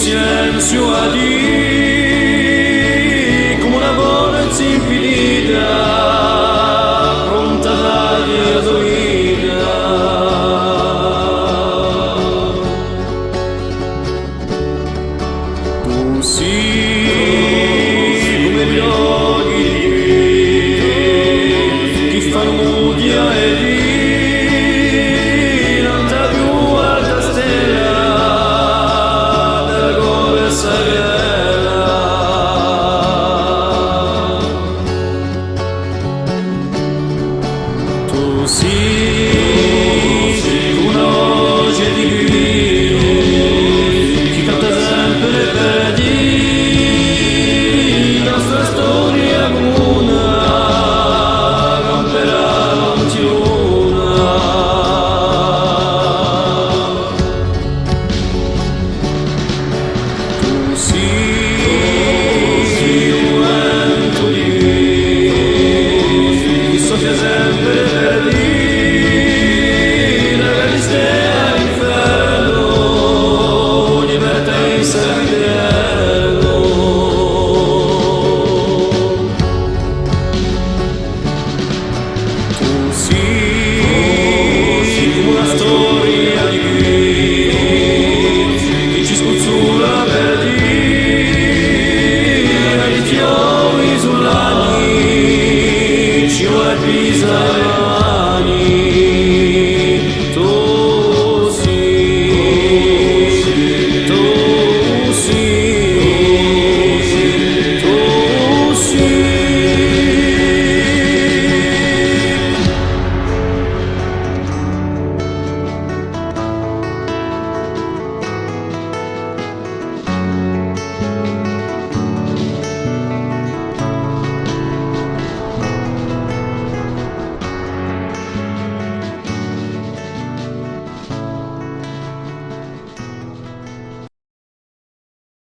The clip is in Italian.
silenzio a dire come una voce infinita pronta a dargli adoita. Tu sei come gli occhi che fanno mudia e sì, una voce di Dio che canta sempre per dire la nostra storia comune camperà l'antiuna. Tu sei un vento di Dio che soffia sempre per dire una storia di Dio che ci spuzzula per dire di fiori sull'anni ci vuole pisare.